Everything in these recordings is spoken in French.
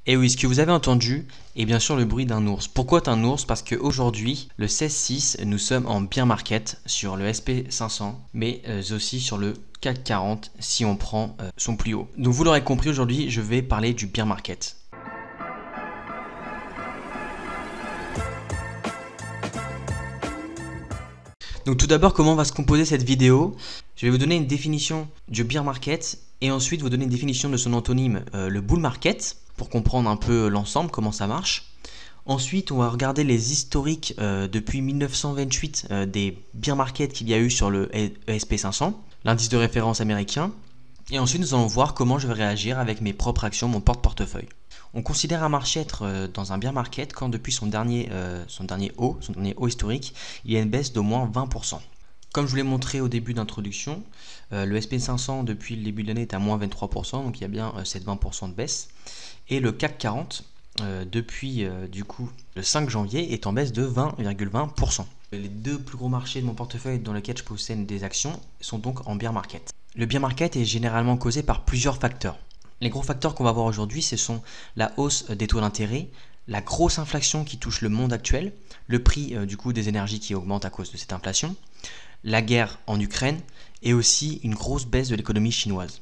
Et oui, ce que vous avez entendu est bien sûr le bruit d'un ours. Pourquoi un ours? Parce qu'aujourd'hui, le 16-6, nous sommes en bear market sur le SP500, mais aussi sur le CAC 40 si on prend son plus haut. Donc vous l'aurez compris, aujourd'hui, je vais parler du bear market. Donc tout d'abord, comment va se composer cette vidéo? Je vais vous donner une définition du bear market et ensuite vous donner une définition de son antonyme, le bull market, pour comprendre un peu l'ensemble, comment ça marche. Ensuite, on va regarder les historiques depuis 1928 des bear markets qu'il y a eu sur le SP500, l'indice de référence américain. Et ensuite, nous allons voir comment je vais réagir avec mes propres actions, mon portefeuille. On considère un marché être dans un bear market quand depuis son dernier haut historique, il y a une baisse d'au moins 20%. Comme je vous l'ai montré au début d'introduction, le SP500 depuis le début de l'année est à moins 23%, donc il y a bien cette 20% de baisse. Et le CAC 40 depuis du coup le 5 janvier est en baisse de 20,20%. Les deux plus gros marchés de mon portefeuille dans lesquels je possède des actions sont donc en bear market. Le bear market est généralement causé par plusieurs facteurs. Les gros facteurs qu'on va voir aujourd'hui, ce sont la hausse des taux d'intérêt, la grosse inflation qui touche le monde actuel, le prix du coup des énergies qui augmente à cause de cette inflation, la guerre en Ukraine et aussi une grosse baisse de l'économie chinoise.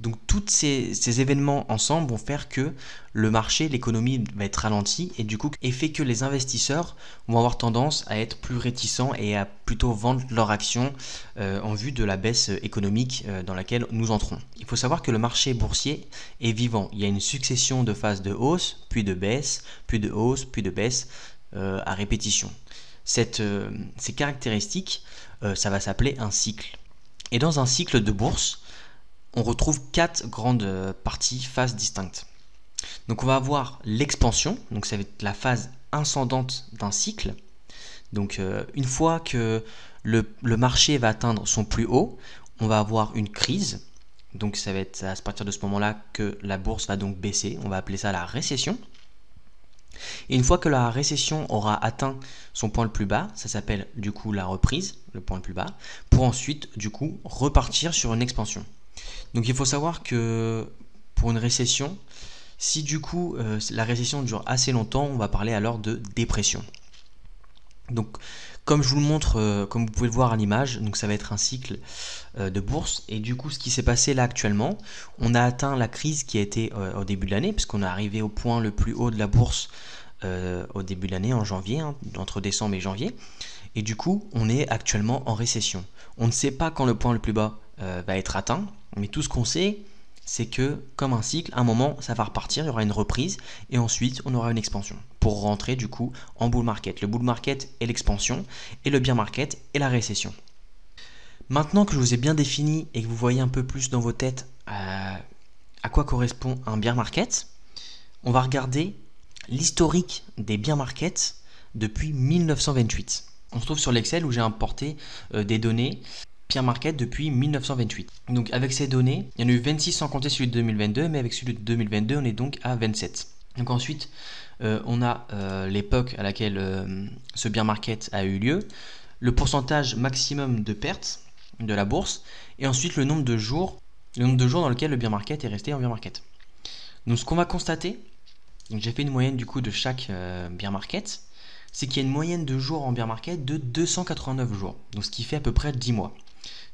Donc tous ces événements ensemble vont faire que le marché, l'économie va être ralentie et du coup fait que les investisseurs vont avoir tendance à être plus réticents et à plutôt vendre leurs actions en vue de la baisse économique dans laquelle nous entrons. Il faut savoir que le marché boursier est vivant. Il y a une succession de phases de hausse, puis de baisse, puis de hausse, puis de baisse à répétition. Ces caractéristiques, ça va s'appeler un cycle. Et dans un cycle de bourse, on retrouve 4 grandes phases distinctes. Donc on va avoir l'expansion, donc ça va être la phase ascendante d'un cycle. Donc une fois que le marché va atteindre son plus haut, on va avoir une crise. Donc ça va être à partir de ce moment-là que la bourse va donc baisser. On va appeler ça la récession. Et une fois que la récession aura atteint son point le plus bas, ça s'appelle du coup la reprise, le point le plus bas, pour ensuite du coup repartir sur une expansion. Donc il faut savoir que pour une récession, si du coup la récession dure assez longtemps, on va parler alors de dépression. Donc comme je vous le montre, comme vous pouvez le voir à l'image, donc ça va être un cycle de bourse. Et du coup ce qui s'est passé là actuellement, on a atteint la crise qui a été au début de l'année, puisqu'on est arrivé au point le plus haut de la bourse au début de l'année, en janvier, entre décembre et janvier. Et du coup on est actuellement en récession. On ne sait pas quand le point le plus bas va être atteint, mais tout ce qu'on sait, c'est que comme un cycle, à un moment ça va repartir, il y aura une reprise et ensuite on aura une expansion pour rentrer du coup en bull market. Le bull market est l'expansion et le bear market est la récession. Maintenant que je vous ai bien défini et que vous voyez un peu plus dans vos têtes à quoi correspond un bear market, on va regarder l'historique des bear markets depuis 1928. On se trouve sur l'Excel où j'ai importé des données bear market depuis 1928. Donc avec ces données, il y en a eu 26 sans compter celui de 2022, mais avec celui de 2022, on est donc à 27. Donc ensuite, on a l'époque à laquelle ce bear market a eu lieu, le pourcentage maximum de pertes de la bourse, et ensuite le nombre de jours dans lequel le bear market est resté en bear market. Donc ce qu'on va constater, j'ai fait une moyenne du coup de chaque bear market, c'est qu'il y a une moyenne de jours en bear market de 289 jours, donc ce qui fait à peu près 10 mois.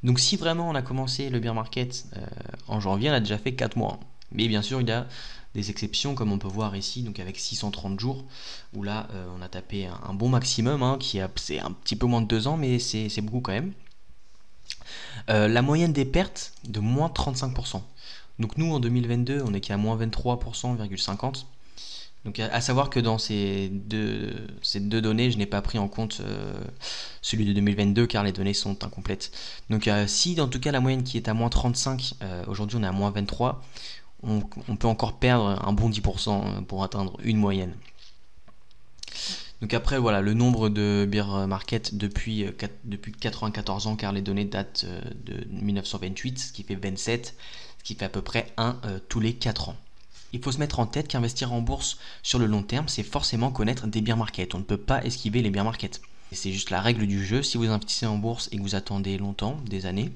Donc si vraiment on a commencé le bear market en janvier, on a déjà fait 4 mois. Mais bien sûr, il y a des exceptions comme on peut voir ici, donc avec 630 jours, où là on a tapé un bon maximum, c'est un petit peu moins de 2 ans, mais c'est beaucoup quand même. La moyenne des pertes de moins 35%. Donc nous en 2022, on est qu'à moins 23,50%. Donc à savoir que dans ces deux données, je n'ai pas pris en compte celui de 2022 car les données sont incomplètes. Donc si en tout cas la moyenne qui est à moins 35, aujourd'hui on est à moins 23, on peut encore perdre un bon 10% pour atteindre une moyenne. Donc après voilà, le nombre de bear market depuis 94 ans car les données datent de 1928, ce qui fait 27, ce qui fait à peu près 1 tous les 4 ans. Il faut se mettre en tête qu'investir en bourse sur le long terme, c'est forcément connaître des bear markets. On ne peut pas esquiver les bear markets. C'est juste la règle du jeu. Si vous investissez en bourse et que vous attendez longtemps, des années,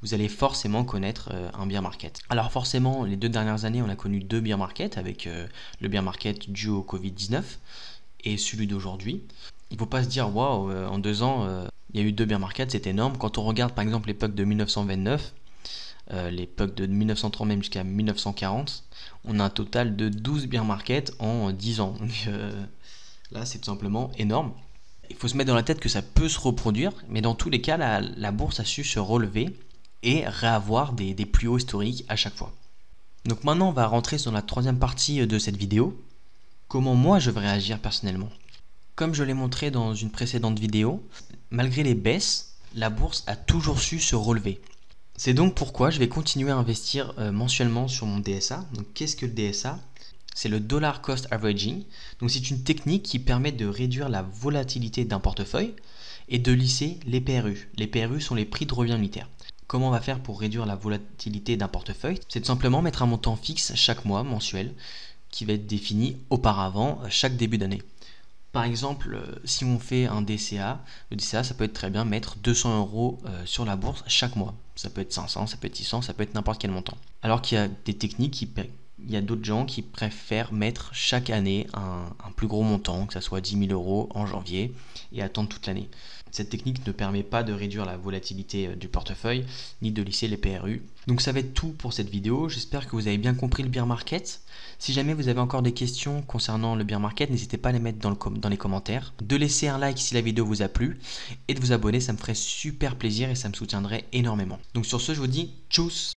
vous allez forcément connaître un bear market. Alors forcément, les 2 dernières années, on a connu 2 bear markets avec le bear market dû au Covid-19 et celui d'aujourd'hui. Il ne faut pas se dire, waouh, en 2 ans, il y a eu 2 bear markets, c'est énorme. Quand on regarde par exemple l'époque de 1929, l'époque de 1930 même jusqu'à 1940, on a un total de 12 bear markets en 10 ans. Donc là, c'est tout simplement énorme. Il faut se mettre dans la tête que ça peut se reproduire, mais dans tous les cas, la bourse a su se relever et réavoir des plus hauts historiques à chaque fois. Donc maintenant, on va rentrer dans la troisième partie de cette vidéo. Comment moi je vais réagir personnellement. Comme je l'ai montré dans une précédente vidéo, malgré les baisses, la bourse a toujours su se relever. C'est donc pourquoi je vais continuer à investir mensuellement sur mon DSA. Donc qu'est-ce que le DSA ? C'est le Dollar Cost Averaging. Donc c'est une technique qui permet de réduire la volatilité d'un portefeuille et de lisser les PRU. Les PRU sont les prix de revient unitaire. Comment on va faire pour réduire la volatilité d'un portefeuille ? C'est tout simplement mettre un montant fixe chaque mois, mensuel, qui va être défini auparavant chaque début d'année. Par exemple, si on fait un DCA, le DCA ça peut être très bien mettre 200 € sur la bourse chaque mois. Ça peut être 500, ça peut être 600, ça peut être n'importe quel montant. Alors qu'il y a des techniques il y a d'autres gens qui préfèrent mettre chaque année un plus gros montant, que ce soit 10 000 € en janvier et attendre toute l'année. Cette technique ne permet pas de réduire la volatilité du portefeuille ni de lisser les PRU. Donc ça va être tout pour cette vidéo. J'espère que vous avez bien compris le bear market. Si jamais vous avez encore des questions concernant le bear market, n'hésitez pas à les mettre dans les commentaires, de laisser un like si la vidéo vous a plu et de vous abonner, ça me ferait super plaisir et ça me soutiendrait énormément. Donc sur ce, je vous dis tchuss!